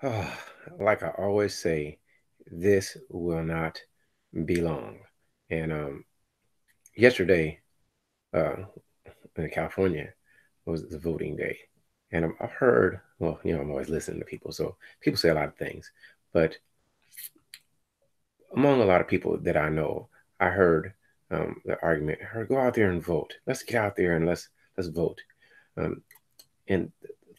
Ah, like I always say, this will not be long. And yesterday, uh, in California, was the voting day, and I've heard. Well, I'm always listening to people, so people say a lot of things. But among a lot of people that I know, I heard the argument: "Hey, go out there and vote. Let's get out there and let's vote." Um, and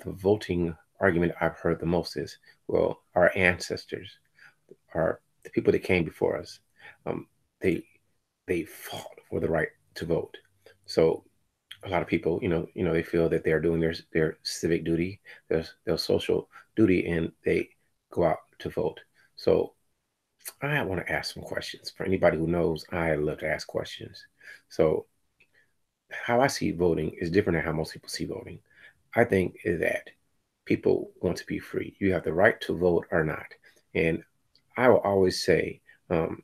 the voting argument I've heard the most is, well, our ancestors are the people that came before us. Um, they they fought for the right to vote. So a lot of people, they feel that they're doing their civic duty, their social duty, and they go out to vote. So I want to ask some questions. For anybody who knows, I love to ask questions. So how I see voting is different than how most people see voting. I think is that people want to be free. You have the right to vote or not. And I will always say, um,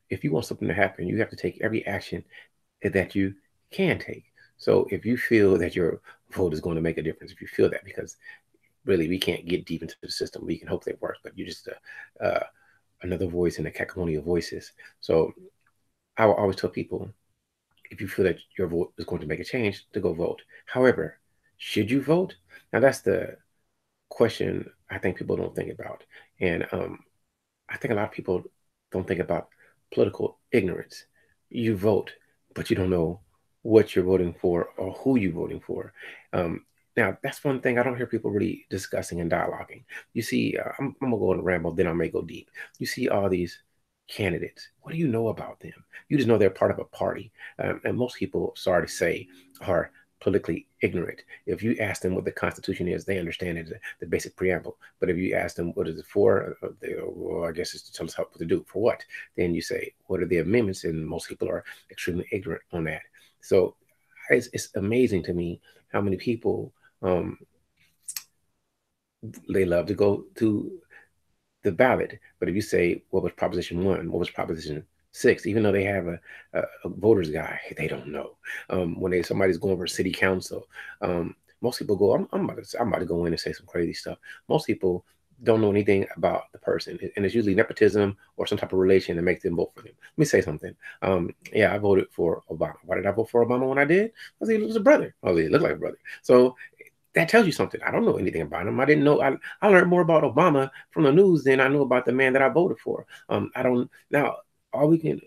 if you want something to happen, you have to take every action that you can take. So if you feel that your vote is going to make a difference, if you feel that, because really we can't get deep into the system, we can hope that it works, but you're just another voice in a cacophony of voices. So I will always tell people, if you feel that your vote is going to make a change, to go vote. However, should you vote? Now that's the question I think people don't think about. And I think a lot of people don't think about political ignorance. You vote, but you don't know what you're voting for or who you're voting for. Um, Now, that's one thing I don't hear people really discussing and dialoguing. You see, I'm gonna go on a ramble, then I may go deep. You see all these candidates. What do you know about them? You just know they're part of a party, and most people, sorry to say, are politically ignorant. If you ask them what the Constitution is, they understand it, the basic preamble. But if you ask them what is it for, they go, well, I guess it's to tell us what to do. For what? Then you say, what are the amendments? And most people are extremely ignorant on that. So it's amazing to me how many people um, they love to go to the ballot. But if you say, what was Proposition 1? What was Proposition 6? Even though they have a voter's guide, they don't know. When somebody's going for city council, most people go, I'm about to go in and say some crazy stuff. Most people don't know anything about the person. And it's usually nepotism or some type of relation that makes them vote for them. Let me say something. Yeah, I voted for Obama. Why did I vote for Obama when I did? Because he was a brother. Oh, he looked like a brother. So that tells you something. I don't know anything about him. I didn't know. I learned more about Obama from the news than I knew about the man that I voted for. I don't now. All we can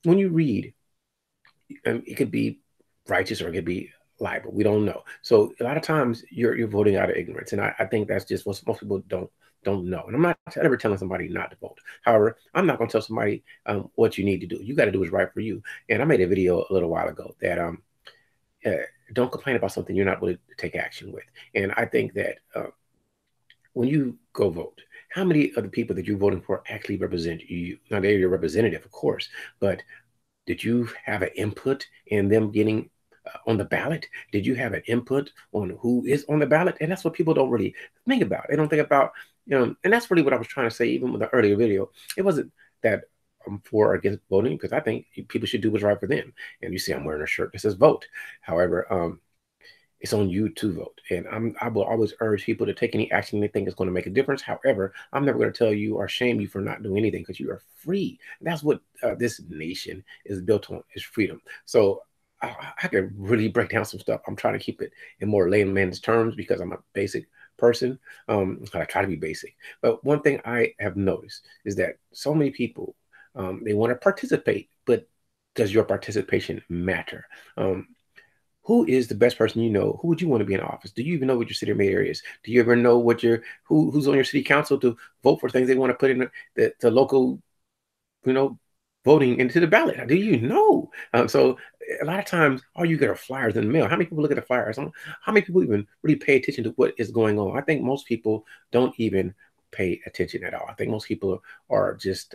when you read, it could be righteous or it could be liable. We don't know. So a lot of times you're voting out of ignorance, and I think that's just what most people don't know. And I'm not ever telling somebody not to vote. However, I'm not going to tell somebody what you need to do. You got to do what's right for you. And I made a video a little while ago that uh, don't complain about something you're not willing to take action with. And I think that when you go vote, how many of the people that you're voting for actually represent you? Now, they're your representative, of course, but did you have an input in them getting on the ballot? Did you have an input on who is on the ballot? And that's what people don't really think about. They don't think about, and that's really what I was trying to say, even with the earlier video. It wasn't that I'm for or against voting, because I think people should do what's right for them. And you see, I'm wearing a shirt that says vote. However, it's on you to vote. And I will always urge people to take any action they think is going to make a difference. However, I'm never going to tell you or shame you for not doing anything, because you are free. That's what this nation is built on, is freedom. So I could really break down some stuff. I'm trying to keep it in more layman's terms because I'm a basic person. I try to be basic. But one thing I have noticed is that so many people, they want to participate, but does your participation matter? Who is the best person you know? Who would you want to be in office? Do you even know what your city mayor is? Do you ever know what who's on your city council to vote for things they want to put in the local, you know, voting into the ballot? Do you know? So a lot of times, all you get are flyers in the mail. How many people look at the flyers? How many people even really pay attention to what is going on? I think most people don't even pay attention at all. I think most people are just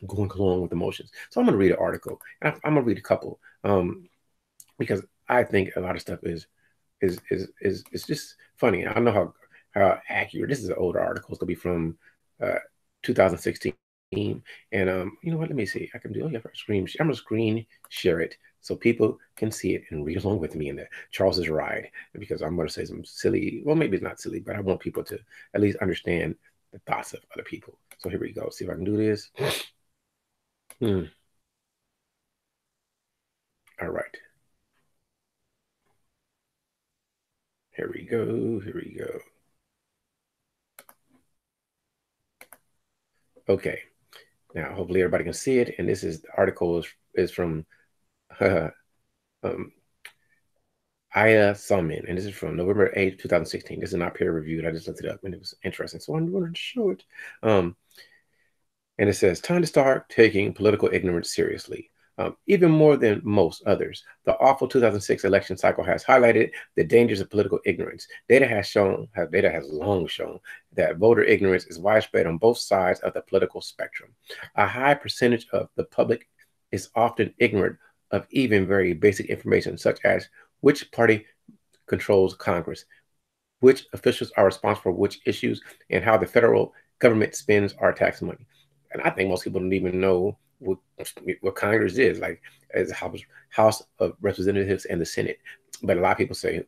going along with emotions. So I'm going to read an article, and I'm going to read a couple. Because I think a lot of stuff is just funny. I don't know how accurate. This is an older article. It's gonna be from uh, 2016. And you know what? Let me see. I can do. Oh yeah, screen. I'm gonna screen share it so people can see it and read along with me in the Charles's ride. Because I'm gonna say some silly. Well, maybe it's not silly, but I want people to at least understand the thoughts of other people. So here we go. See if I can do this. Hmm. All right. Here we go. Here we go. Okay. Now, hopefully everybody can see it. And this is the article is from um, Aya Salman, and this is from November 8th, 2016. This is not peer reviewed. I just looked it up and it was interesting. So I wanted to show it. And it says, time to start taking political ignorance seriously. Even more than most others, the awful 2006 election cycle has highlighted the dangers of political ignorance. Data has long shown that voter ignorance is widespread on both sides of the political spectrum. A high percentage of the public is often ignorant of even very basic information, such as which party controls Congress, which officials are responsible for which issues, and how the federal government spends our tax money. And I think most people don't even know what Congress is, like as House of Representatives and the Senate. But a lot of people say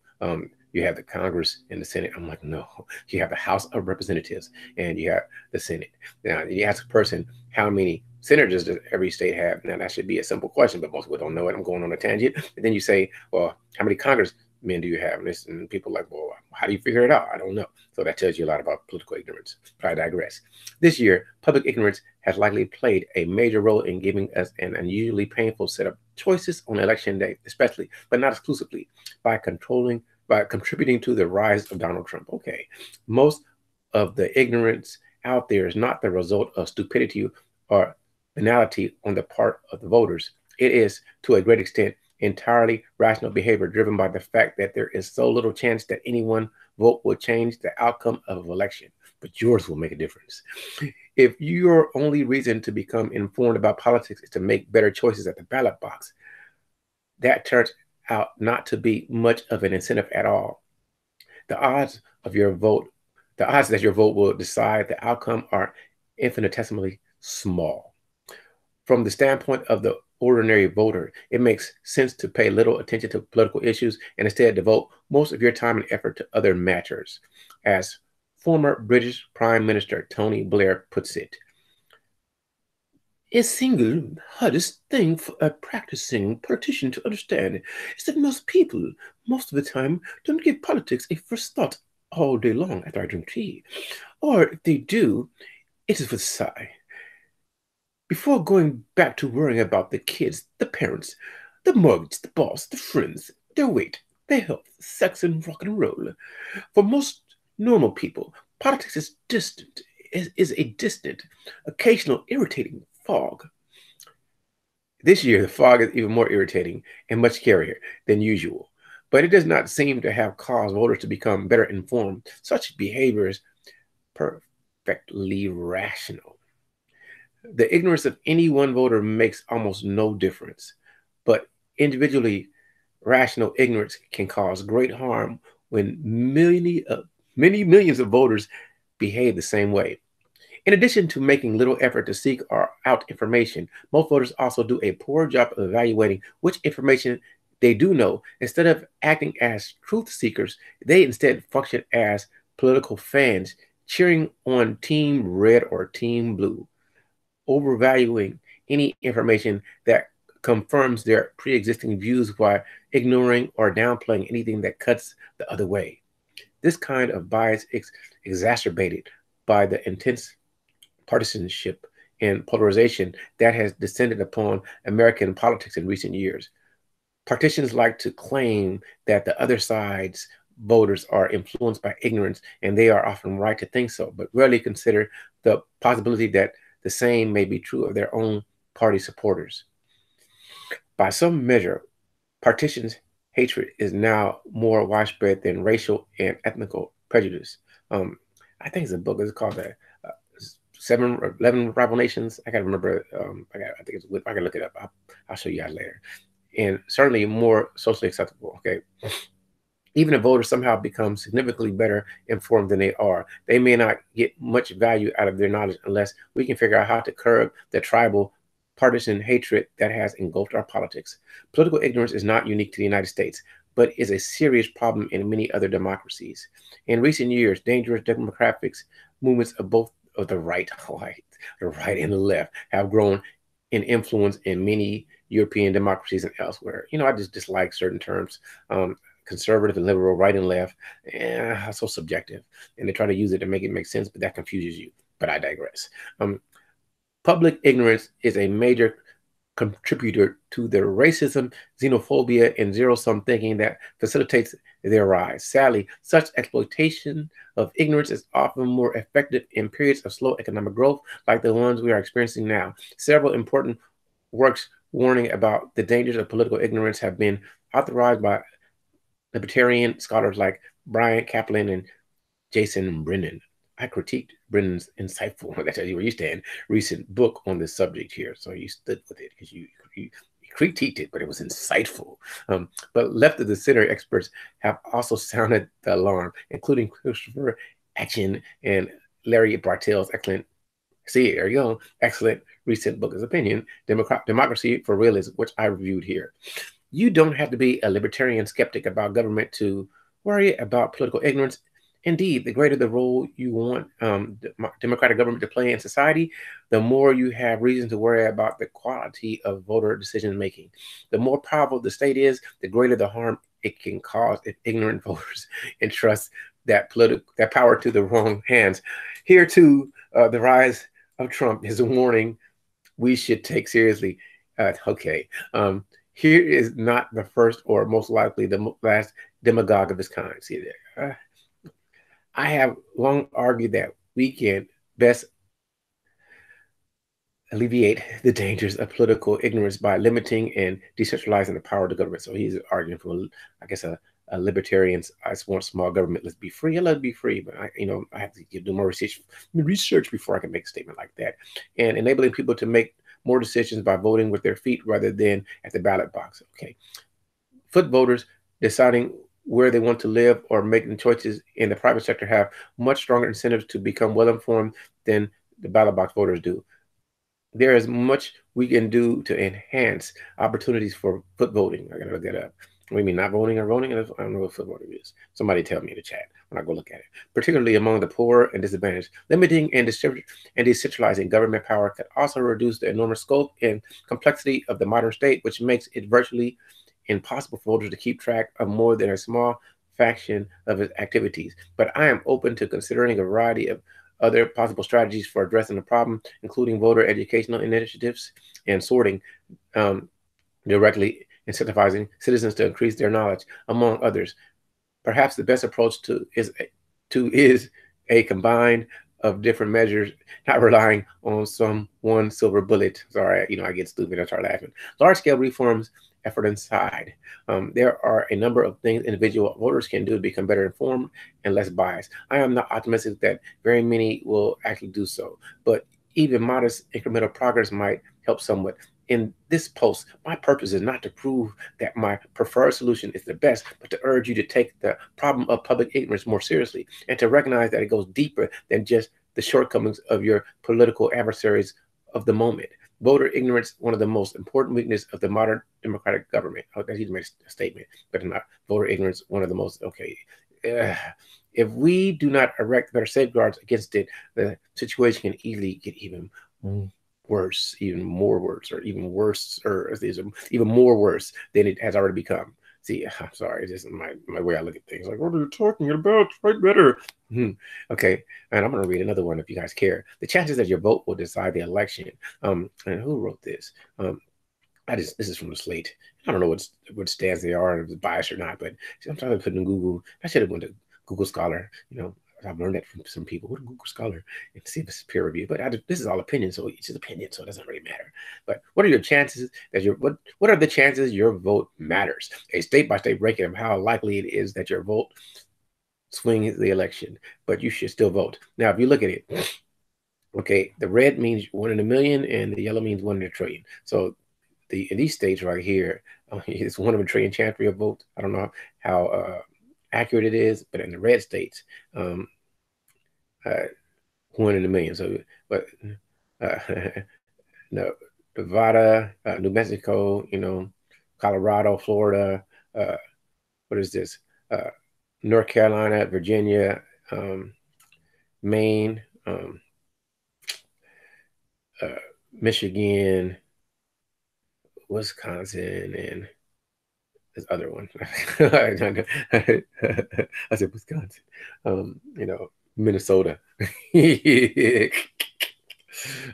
you have the Congress and the Senate. I'm like, no, you have the House of Representatives and you have the Senate. Now, you ask a person how many senators does every state have? Now, that should be a simple question, but most people don't know it. I'm going on a tangent. And then you say, well, how many congressmen do you have? And people are like, well, how do you figure it out? I don't know. So that tells you a lot about political ignorance. But I digress. This year, public ignorance has likely played a major role in giving us an unusually painful set of choices on election day, especially, but not exclusively, by contributing to the rise of Donald Trump. Okay, most of the ignorance out there is not the result of stupidity or banality on the part of the voters. It is, to a great extent, entirely rational behavior driven by the fact that there is so little chance that any one vote will change the outcome of an election, but yours will make a difference. If your only reason to become informed about politics is to make better choices at the ballot box, that turns out not to be much of an incentive at all. The odds of your vote, the odds that your vote will decide the outcome are infinitesimally small. From the standpoint of the ordinary voter, it makes sense to pay little attention to political issues and instead devote most of your time and effort to other matters. As former British Prime Minister Tony Blair puts it, a single hardest thing for a practicing politician to understand is that most people, most of the time, don't give politics a first thought all day long after I drink tea. Or if they do, it is with a sigh. Before going back to worrying about the kids, the parents, the mortgage, the boss, the friends, their weight, their health, sex, and rock and roll. For most normal people, politics is distant, is a distant, occasional, irritating fog. This year, the fog is even more irritating and much scarier than usual, but it does not seem to have caused voters to become better informed. Such behavior is perfectly rational. The ignorance of any one voter makes almost no difference, but individually rational ignorance can cause great harm when many millions of voters behave the same way. In addition to making little effort to seek out information, most voters also do a poor job of evaluating which information they do know. Instead of acting as truth seekers, they instead function as political fans, cheering on Team Red or Team Blue, overvaluing any information that confirms their pre-existing views while ignoring or downplaying anything that cuts the other way. This kind of bias is exacerbated by the intense partisanship and polarization that has descended upon American politics in recent years. Politicians like to claim that the other side's voters are influenced by ignorance, and they are often right to think so, but rarely consider the possibility that the same may be true of their own party supporters. By some measure, partisan's hatred is now more widespread than racial and ethnical prejudice. I think it's a book. It's called uh, Seven or 11 Rival Nations. I gotta remember. I think it's. I can look it up. I'll show you guys later. And certainly more socially acceptable. Okay. Even if voters somehow become significantly better informed than they are, they may not get much value out of their knowledge unless we can figure out how to curb the tribal partisan hatred that has engulfed our politics. Political ignorance is not unique to the United States, but is a serious problem in many other democracies. In recent years, dangerous demographics movements of both of the right, the right and the left have grown in influence in many European democracies and elsewhere. I just dislike certain terms. Conservative and liberal, right and left, so subjective. And they try to use it to make it make sense, but that confuses you. But I digress. Public ignorance is a major contributor to the racism, xenophobia, and zero-sum thinking that facilitates their rise. Sadly, such exploitation of ignorance is often more effective in periods of slow economic growth like the ones we are experiencing now. Several important works warning about the dangers of political ignorance have been authorized by libertarian scholars like Brian Kaplan and Jason Brennan. I critiqued Brennan's insightful, that's where you stand, recent book on this subject here. So you stood with it because you critiqued it, but it was insightful. But left of the center experts have also sounded the alarm, including Christopher Hitchens and Larry Bartels' there you go, excellent recent book of opinion, Democracy for Realism, which I reviewed here. You don't have to be a libertarian skeptic about government to worry about political ignorance. Indeed, the greater the role you want democratic government to play in society, the more you have reason to worry about the quality of voter decision making. The more powerful the state is, the greater the harm it can cause if ignorant voters entrust that power to the wrong hands. Here too, the rise of Trump is a warning we should take seriously. Okay. Here is not the first or most likely the last demagogue of his kind. See there. I have long argued that we can best alleviate the dangers of political ignorance by limiting and decentralizing the power of the government. So he's arguing for, I guess, a libertarians. I just want small government. Let's be free. Let it be free. But I have to do more research before I can make a statement like that. And enabling people to make more decisions by voting with their feet rather than at the ballot box. Okay, foot voters deciding where they want to live or making choices in the private sector have much stronger incentives to become well informed than the ballot box voters do. There is much we can do to enhance opportunities for foot voting. I gotta look that up. What do you mean, not voting or voting? I don't know what foot voting is. Somebody tell me in the chat when I go look at it. Particularly among the poor and disadvantaged. Limiting and decentralizing government power could also reduce the enormous scope and complexity of the modern state, which makes it virtually impossible for voters to keep track of more than a small fraction of its activities. But I am open to considering a variety of other possible strategies for addressing the problem, including voter educational initiatives and sorting, directly incentivizing citizens to increase their knowledge, among others. Perhaps the best approach is a combine of different measures, not relying on some one silver bullet. Sorry, I get stupid. I start laughing. Large-scale reforms effort aside, there are a number of things individual voters can do to become better informed and less biased. I am not optimistic that very many will actually do so, but even modest incremental progress might help somewhat. In this post, my purpose is not to prove that my preferred solution is the best, but to urge you to take the problem of public ignorance more seriously and to recognize that it goes deeper than just the shortcomings of your political adversaries of the moment. Voter ignorance, one of the most important weaknesses of the modern democratic government. Oh, he's made a statement, but not voter ignorance, one of the most, okay. If we do not erect better safeguards against it, the situation can easily get even worse, even more worse, or even worse, or even more worse than it has already become. See, I'm sorry, it's just my way I look at things. Like, what are you talking about? Write better. Okay, and I'm going to read another one if you guys care. The chances that your vote will decide the election. And who wrote this? This is from the Slate. I don't know what stands they are, if it's biased or not, but I'm trying to put in Google. I should have went to Google Scholar. I've learned that from some people. Go to Google Scholar and see if it's peer review. But this is all opinion, so it's just opinion, so it doesn't really matter. But what are your chances that what are the chances your vote matters? A state-by-state ranking of how likely it is that your vote swings the election, but you should still vote. Now, if you look at it, okay, the red means 1 in a million, and the yellow means 1 in a trillion. So in these states right here, it's 1 in a trillion chance for your vote. I don't know how accurate it is, but in the red states, 1 in a million. So, but no, Nevada, New Mexico, Colorado, Florida, what is this? North Carolina, Virginia, Maine, Michigan, Wisconsin, and this other one. I said Wisconsin. Minnesota.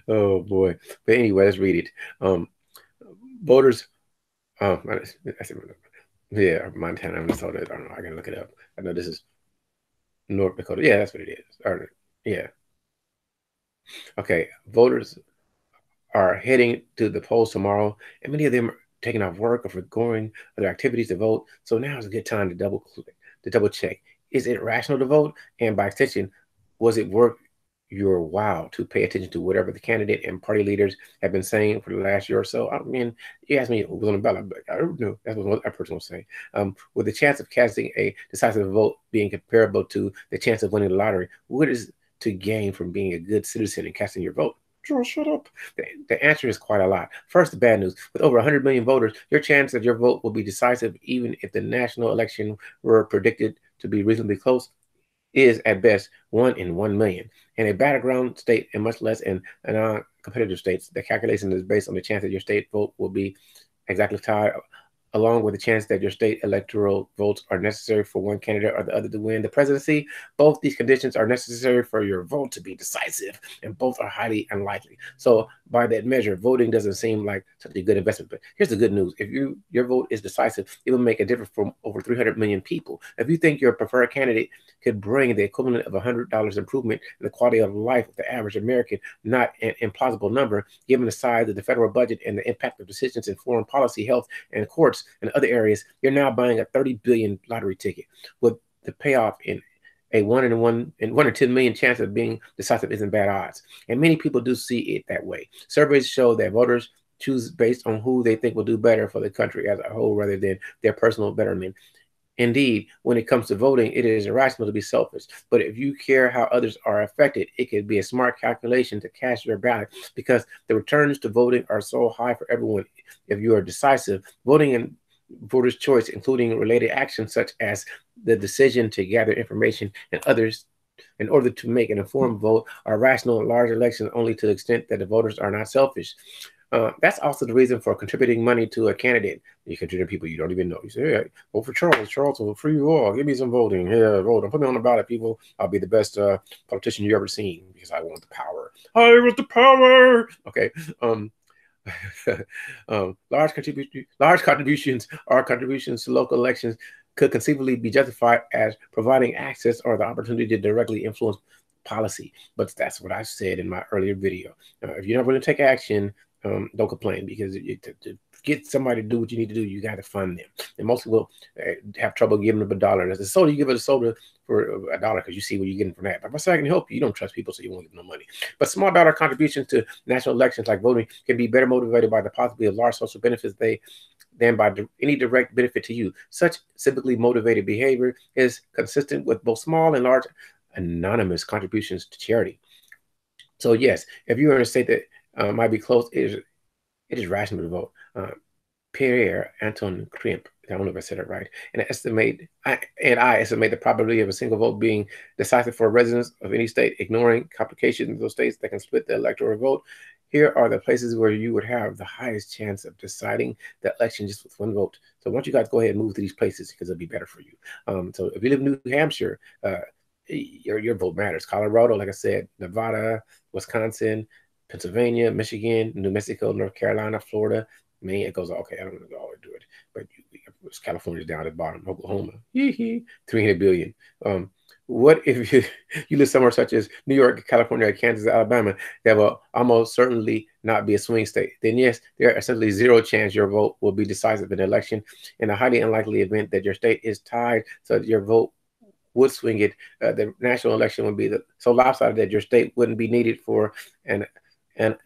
Oh boy. But anyway, let's read it. Voters. I said, yeah, Montana, Minnesota. I don't know. I can look it up. I know this is North Dakota. Yeah, that's what it is. Or, yeah. Okay. Voters are heading to the polls tomorrow, and many of them are taking off work or forgoing other activities to vote. So now is a good time to double check. Is it rational to vote? And by extension, was it worth your while to pay attention to whatever the candidate and party leaders have been saying for the last year or so? I mean, you asked me who was on the ballot, but I don't know. That's what that person was saying. With the chance of casting a decisive vote being comparable to the chance of winning the lottery, what is to gain from being a good citizen and casting your vote? Joel, shut up. The answer is quite a lot. First, the bad news. With over 100 million voters, your chance that your vote will be decisive, even if the national election were predicted to be reasonably close, is at best 1 in 1 million. In a battleground state, and much less in non-competitive states, the calculation is based on the chance that your state vote will be exactly tied, along with the chance that your state electoral votes are necessary for one candidate or the other to win the presidency. Both these conditions are necessary for your vote to be decisive, and both are highly unlikely. So by that measure, voting doesn't seem like such a good investment. But here's the good news. If your vote is decisive, it will make a difference for over 300 million people. If you think your preferred candidate could bring the equivalent of $100 improvement in the quality of life of the average American, not an implausible number, given the size of the federal budget and the impact of decisions in foreign policy, health, and courts and other areas, you're now buying a 30 billion lottery ticket with the payoff in a 1 in 10 million chance of being decisive isn't bad odds. And many people do see it that way. Surveys show that voters choose based on who they think will do better for the country as a whole rather than their personal betterment. Indeed, when it comes to voting, it is irrational to be selfish. But if you care how others are affected, it could be a smart calculation to cast your ballot because the returns to voting are so high for everyone. If you are decisive, voting and voters' choice, including related actions such as the decision to gather information and others in order to make an informed vote, are rational in large elections only to the extent that the voters are not selfish. That's also the reason for contributing money to a candidate. You consider people you don't even know. You say, hey, vote for Charles. Charles will free you all. Give me some voting. Yeah, vote. Don't put me on the ballot, people. I'll be the best politician you ever seen because I want the power. I want the power. Okay. Large contributions or contributions to local elections could conceivably be justified as providing access or the opportunity to directly influence policy. But that's what I said in my earlier video. If you're not going to take action, don't complain because to get somebody to do what you need to do, you got to fund them. And most people have trouble giving them $1. As a soda, you give it a soda for $1 because you see what you're getting from that. But if I say I can help you, you don't trust people, so you won't give them no money. But small dollar contributions to national elections like voting can be better motivated by the possibility of large social benefits than by any direct benefit to you. Such civically motivated behavior is consistent with both small and large anonymous contributions to charity. So yes, if you're in a state that might be close, it is rational to vote. Pierre Anton Krimp, I don't know if I said it right, and I estimate the probability of a single vote being decisive for residents of any state, ignoring complications in those states that can split the electoral vote. Here are the places where you would have the highest chance of deciding the election just with one vote. So why don't you guys go ahead and move to these places because it'll be better for you. So if you live in New Hampshire, your vote matters. Colorado, like I said, Nevada, Wisconsin, Pennsylvania, Michigan, New Mexico, North Carolina, Florida, Maine. It goes, okay, I don't know how to do it, but California's down at the bottom. Oklahoma, 300 billion. What if you live somewhere such as New York, California, Kansas, Alabama, that will almost certainly not be a swing state? Then yes, there are essentially zero chance your vote will be decisive in the election. In a highly unlikely event that your state is tied, so that your vote would swing it, the national election would be so lopsided that your state wouldn't be needed for an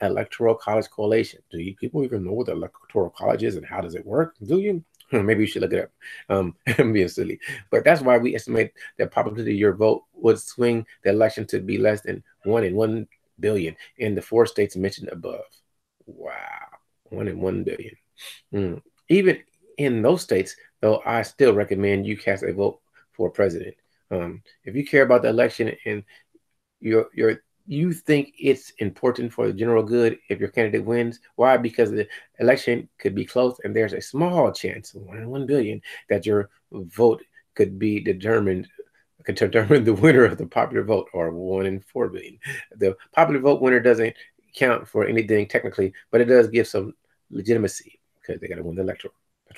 electoral college coalition. Do you people even know what the electoral college is and how does it work? Do you? Maybe you should look it up. I'm being silly. But that's why we estimate the probability your vote would swing the election to be less than 1 in 1 billion in the 4 states mentioned above. Wow. 1 in 1 billion. Even in those states, though, I still recommend you cast a vote for president. If you care about the election and you think it's important for the general good if your candidate wins. Why? Because the election could be close and there's a small chance, 1 in 1 billion, that your vote could be determined, could determine the winner of the popular vote, or 1 in 4 billion. The popular vote winner doesn't count for anything technically, but it does give some legitimacy because they got to win the electoral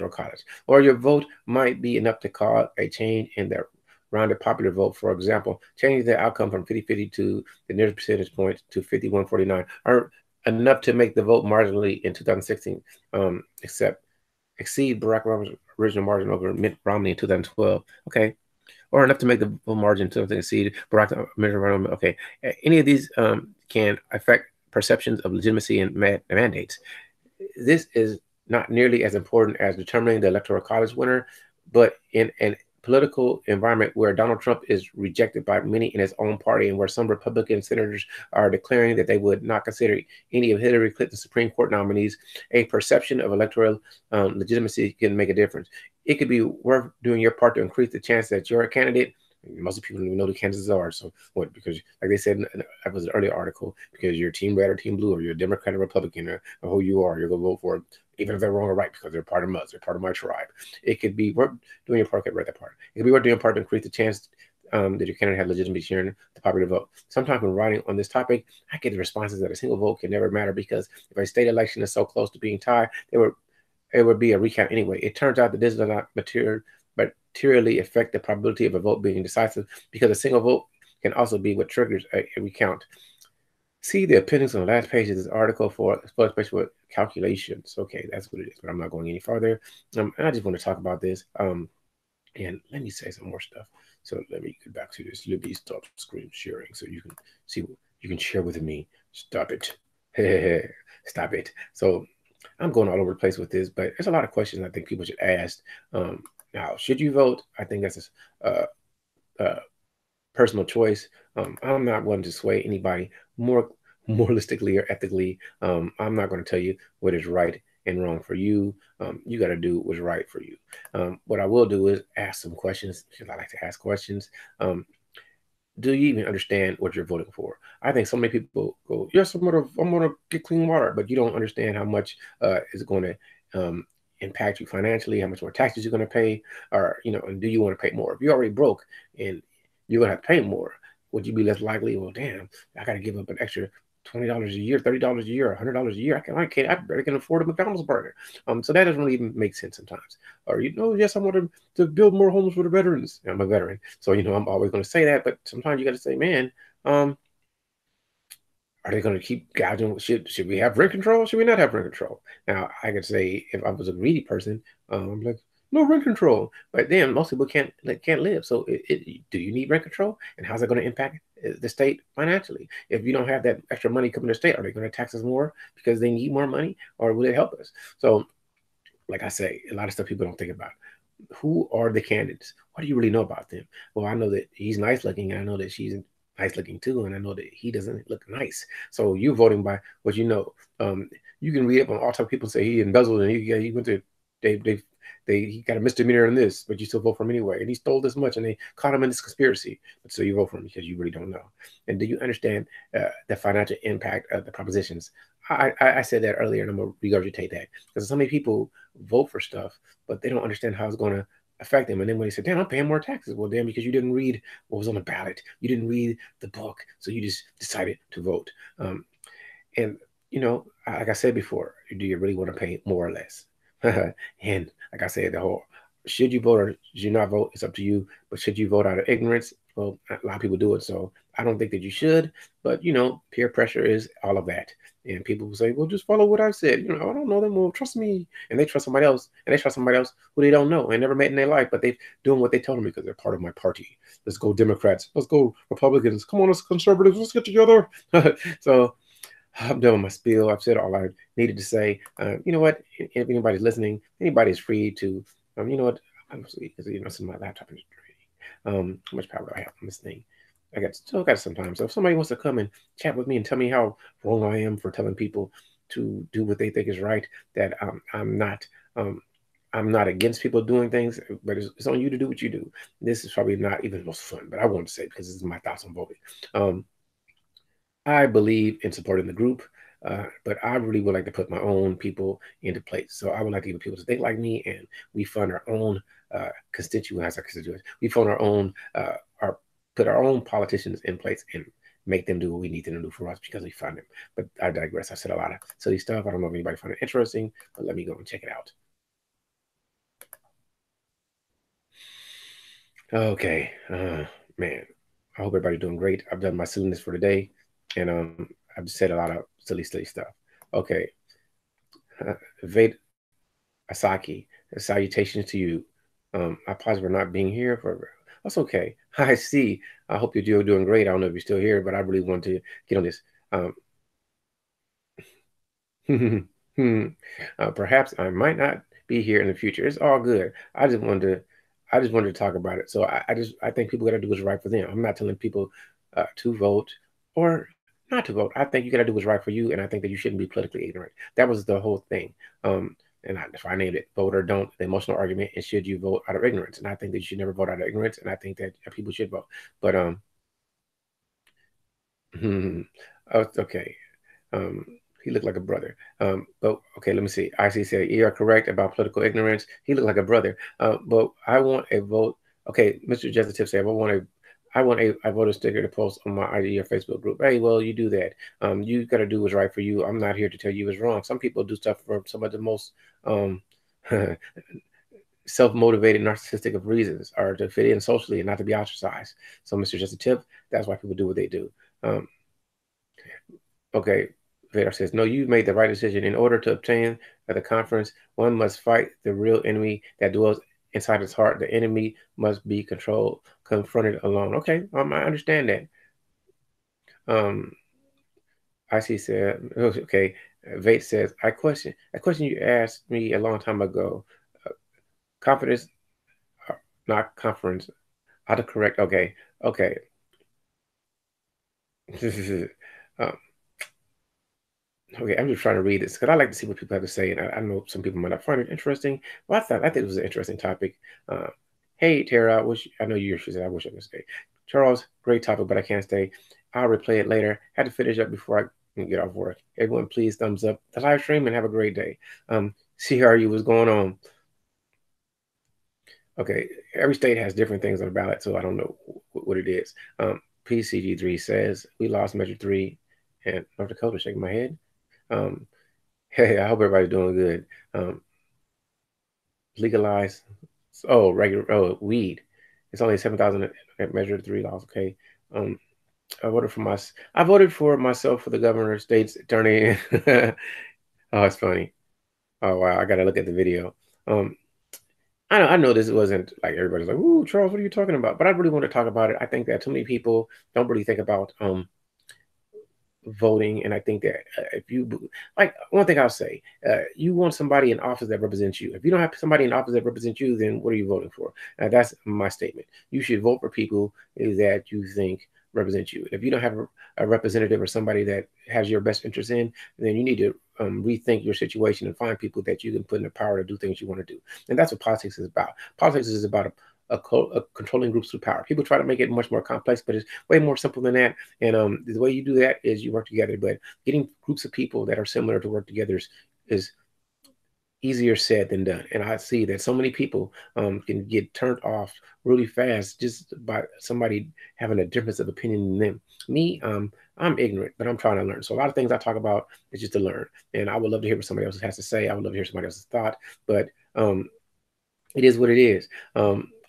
college. Or your vote might be enough to cause a change in the rounded popular vote. For example, changing the outcome from 50-50 to the nearest percentage point to 51-49, or enough to make the vote marginally in 2016, except exceed Barack Obama's original margin over Mitt Romney in 2012. Okay, or enough to make the margin to exceed Barack Obama. Okay, any of these can affect perceptions of legitimacy and mandates. This is not nearly as important as determining the electoral college winner, but in an political environment where Donald Trump is rejected by many in his own party and where some Republican senators are declaring that they would not consider any of Hillary Clinton's Supreme Court nominees, a perception of electoral legitimacy can make a difference. It could be worth doing your part to increase the chance that your candidate, most people don't even know who the candidates are. So what? Because like they said, that was an earlier article, because you're team red or team blue, or you're a Democrat or Republican, or who you are, you're gonna vote for, even if they're wrong or right, because they're part of us, they're part of my tribe. It could be worth doing your part. Get read that part. It could be worth doing your part to increase the chance that your candidate has legitimately sharing the popular vote. Sometimes when writing on this topic, I get the responses that a single vote can never matter, because if a state election is so close to being tied, it would be a recount anyway. It turns out that this does not materially affect the probability of a vote being decisive, because a single vote can also be what triggers a recount. See the appendix on the last page of this article for calculations. Okay, that's what it is, but I'm not going any farther. And I just want to talk about this. And let me say some more stuff. So let me get back to this. Let me stop screen sharing so you can see, you can share with me. Stop it. Stop it. So I'm going all over the place with this, but there's a lot of questions I think people should ask. Now, should you vote? I think that's a personal choice. I'm not going to sway anybody more moralistically or ethically. I'm not going to tell you what is right and wrong for you. You got to do what's right for you. What I will do is ask some questions, because I like to ask questions. Do you even understand what you're voting for? I think so many people go, yes, I'm gonna get clean water, but you don't understand how much is going to impact you financially, how much more taxes you're going to pay, or and do you want to pay more? If you're already broke and you're going to have to pay more, would you be less likely? Well, damn, I got to give up an extra $20 a year, $30 a year, $100 a year. I barely can afford a McDonald's burger. So that doesn't really even make sense sometimes. Or yes, I want to build more homes for the veterans. I'm a veteran, so I'm always going to say that. But sometimes you got to say, man, are they going to keep gouging? Should we have rent control? Should we not have rent control? Now, I could say, if I was a greedy person, I'm like, no rent control. But then most people can't live. So do you need rent control? And how's it going to impact the state financially? If you don't have that extra money coming to the state, are they going to tax us more because they need more money, or will it help us? So, like I say, a lot of stuff people don't think about. Who are the candidates? What do you really know about them? Well, I know that he's nice looking, and I know that she's nice looking too, and I know that he doesn't look nice. So you're voting by what you know. You can read up on all type of people say he embezzled and he went to he got a misdemeanor in this, but you still vote for him anyway. And he stole this much, and they caught him in this conspiracy. But so you vote for him because you really don't know. And do you understand the financial impact of the propositions? I said that earlier, and I'm gonna regurgitate that, because so many people vote for stuff, but they don't understand how it's going to affect them. And then when they say, damn, I'm paying more taxes. Well, damn, because you didn't read what was on the ballot. You didn't read the book. So you just decided to vote. And, like I said before, do you really want to pay more or less? And like I said, should you vote or should you not vote? It's up to you. But should you vote out of ignorance? Well, a lot of people do it. So I don't think that you should. But, peer pressure is all of that. And people will say, well, just follow what I said. I don't know them. Well, trust me. And they trust somebody else. And they trust somebody else who they don't know and never met in their life. But they're doing what they told them because they're part of my party. Let's go Democrats. Let's go Republicans. Come on, us conservatives. Let's get together. So I'm done with my spiel. I've said all I needed to say. You know what? If anybody's listening, anybody's free to, you know what? Honestly, because my laptop is dirty. How much power do I have on this thing? Still got some time. So if somebody wants to come and chat with me and tell me how wrong I am for telling people to do what they think is right, that I'm not against people doing things, but it's on you to do what you do. This is probably not even the most fun, but I want to say because this is my thoughts on voting. I believe in supporting the group, but I really would like to put my own people into place. So I would like to get people to think like me, and we fund our own constituents. We fund our put our own politicians in place and make them do what we need them to do for us because we fund them. But I digress. I said a lot of silly stuff. I don't know if anybody found it interesting, but let me go and check it out. Okay, man. I hope everybody's doing great. I've done my silliness for today, and I've said a lot of silly stuff. Okay, Veda Asaki, salutations to you. I apologize for not being here for. That's okay. I see. I hope you're doing great. I don't know if you're still here, but I really want to get on this. Perhaps I might not be here in the future. It's all good. I just wanted to talk about it. So I think people got to do what's right for them. I'm not telling people to vote or not to vote. I think you got to do what's right for you, and I think that you shouldn't be politically ignorant. That was the whole thing. If I named it vote or don't, the emotional argument, and should you vote out of ignorance? And I think that you should never vote out of ignorance, and I think that people should vote. But okay. Um, he looked like a brother. But okay, let me see. I see. Say you are correct about political ignorance. He looked like a brother. But I want a vote. Okay, Mr. Jessica said, I want a voter sticker to post on my ID or Facebook group. Hey, well, you do that. You got to do what's right for you. I'm not here to tell you what's wrong. Some people do stuff for some of the most self-motivated, narcissistic of reasons, or to fit in socially and not to be ostracized. So, Mr. Just a tip. That's why people do what they do. Okay, Vader says, no, you made the right decision. In order to obtain at the conference, one must fight the real enemy that dwells inside his heart. The enemy must be controlled, confronted alone. Okay, I understand that. Um, I see said, okay, Vate says, a question you asked me a long time ago. Confidence, not conference. How to correct? Okay, okay. um, Okay, I'm just trying to read this because I like to see what people have to say, and I know some people might not find it interesting. But I think it was an interesting topic. Uh, hey, Tara, I know you're. She said, I wish I could stay. Charles, great topic, but I can't stay. I'll replay it later. Had to finish up before I can get off work. Everyone, please thumbs up the live stream and have a great day. CRU, what's going on? Okay, every state has different things on the ballot, so I don't know what it is. PCG3 says we lost Measure 3, and North Dakota shaking my head. Hey, I hope everybody's doing good. Legalize, weed. It's only 7,000 at Measure 3 laws. Okay. Um, I voted for myself for the governor, state's attorney. Oh, it's funny. Oh wow, I gotta look at the video. Um, I know this wasn't like everybody's like, "Ooh, Charles, what are you talking about?" But I really want to talk about it. I think that too many people don't really think about voting, and I think that if you like one thing I'll say, you want somebody in office that represents you. If you don't have somebody in office that represents you, then what are you voting for? That's my statement. You should vote for people that you think represent you. If you don't have a representative or somebody that has your best interest in, then you need to rethink your situation and find people that you can put in the power to do things you want to do. And that's what politics is about. Politics is about a controlling groups through power. People try to make it much more complex, but it's way more simple than that. And the way you do that is you work together. But getting groups of people that are similar to work together is easier said than done. And I see that so many people can get turned off really fast just by somebody having a difference of opinion than them. Me, I'm ignorant, but I'm trying to learn. So a lot of things I talk about is just to learn. And I would love to hear what somebody else has to say. I would love to hear somebody else's thought. But it is what it is.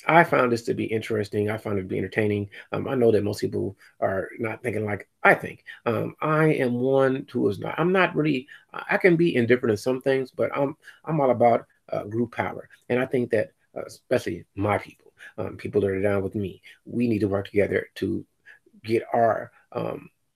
I found this to be interesting. I found it to be entertaining. I know that most people are not thinking like I think. I am one who is not. I'm not really. I can be indifferent in some things, but I'm all about group power, and I think that especially my people, people that are down with me, we need to work together to get our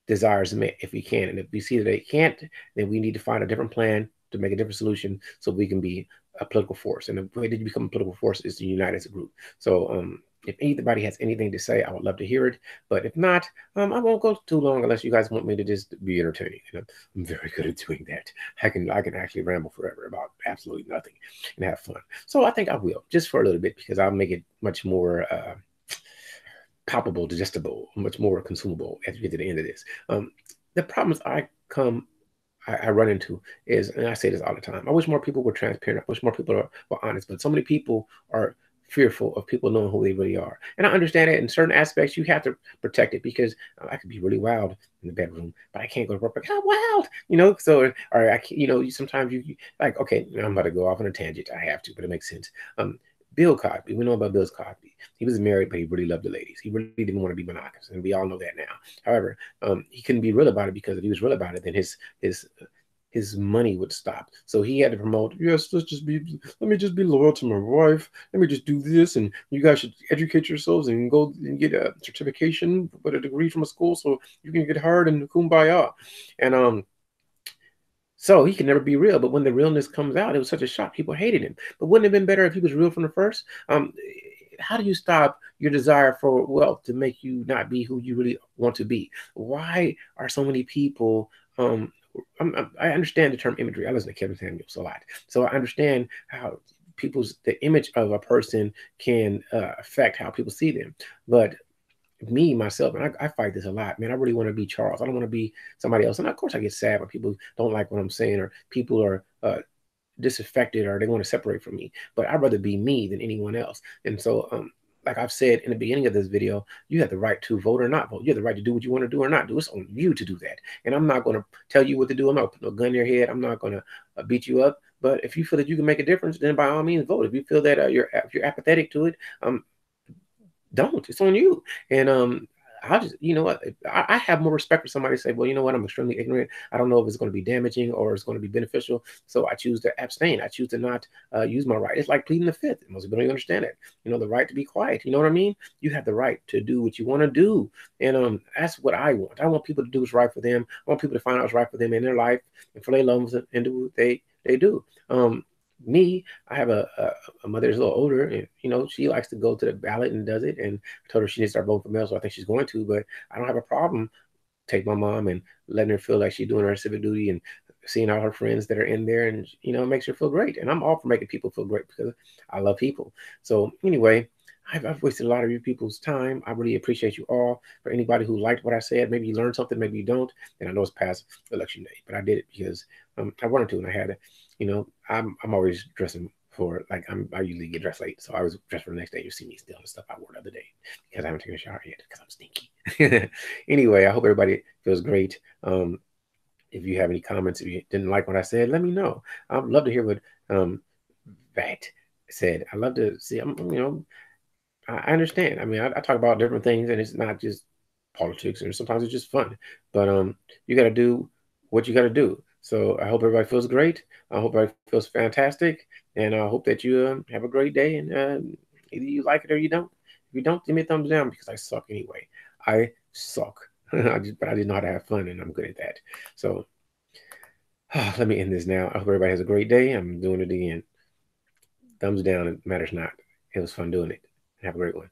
desires met if we can. And if we see that they can't, then we need to find a different plan to make a different solution so we can be a political force. And the way to become a political force is to unite as a group. So if anybody has anything to say, I would love to hear it. But if not, I won't go too long unless you guys want me to just be entertaining. And I'm very good at doing that. I can actually ramble forever about absolutely nothing and have fun. So I think I will, just for a little bit, because I'll make it much more palpable, digestible, much more consumable as we get to the end of this. the problems I run into is, and I say this all the time, I wish more people were transparent. I wish more people were honest, but so many people are fearful of people knowing who they really are. And I understand it in certain aspects, you have to protect it because I could be really wild in the bedroom, but I can't go to work like, how wild, So, or I can't, sometimes like, okay, I'm about to go off on a tangent. I have to, but it makes sense. Um, Bill Cosby, we know about Bill Cosby. He was married, but he really loved the ladies. He really didn't want to be monogamous, and we all know that now. However, he couldn't be real about it because if he was real about it, then his money would stop. So he had to promote, yes, let me just be loyal to my wife. Let me just do this. And you guys should educate yourselves and go and get a certification with a degree from a school so you can get hired and kumbaya. And so he could never be real. But when the realness comes out, it was such a shock. People hated him. But wouldn't it have been better if he was real from the first? How do you stop your desire for wealth to make you not be who you really want to be? Why are so many people I understand the term imagery. I listen to Kevin Samuels a lot, so I understand how the image of a person can affect how people see them. But me myself, and I fight this a lot, man. I really want to be Charles. I don't want to be somebody else. And of course, I get sad when people don't like what I'm saying, or people are disaffected, or they want to separate from me. But I'd rather be me than anyone else. And so, like I've said in the beginning of this video, you have the right to vote or not vote. You have the right to do what you want to do or not do. It's on you to do that. And I'm not going to tell you what to do. I'm not putting a gun in your head. I'm not going to beat you up. But if you feel that you can make a difference, then by all means vote. If you feel that if you're apathetic to it, don't. It's on you. And I just, what, I have more respect for somebody say, well, you know what, I'm extremely ignorant. I don't know if it's going to be damaging or it's going to be beneficial. So I choose to abstain. I choose to not use my right. It's like pleading the fifth. Most people don't even understand it. The right to be quiet. You know what I mean? You have the right to do what you want to do. And that's what I want. I want people to do what's right for them. I want people to find out what's right for them in their life and for their loved ones and do what they do. Me, I have a mother that's a little older, and she likes to go to the ballot and does it. And I told her she needs to start voting for male, so I think she's going to. But I don't have a problem take my mom and letting her feel like she's doing her civic duty and seeing all her friends that are in there, and it makes her feel great. And I'm all for making people feel great because I love people. So anyway, I've wasted a lot of you people's time. I really appreciate you all. For anybody who liked what I said, maybe you learned something, maybe you don't. And I know it's past election day, but I did it because I wanted to, and I had to. I'm always dressing for I usually get dressed late, so I was dressed for the next day. You see me still in the stuff I wore the other day because I haven't taken a shower yet because I'm stinky. Anyway, I hope everybody feels great. If you have any comments, if you didn't like what I said, let me know. I'd love to hear what that said. I love to see. I understand. I mean, I talk about different things, and it's not just politics, and sometimes it's just fun. But you got to do what you got to do. So I hope everybody feels great. I hope everybody feels fantastic, and I hope that you have a great day. And either you like it or you don't. If you don't, give me a thumbs down because I suck anyway. I suck, but I didn't know how to have fun, and I'm good at that. So let me end this now. I hope everybody has a great day. I'm doing it again. Thumbs down. It matters not. It was fun doing it. Have a great one.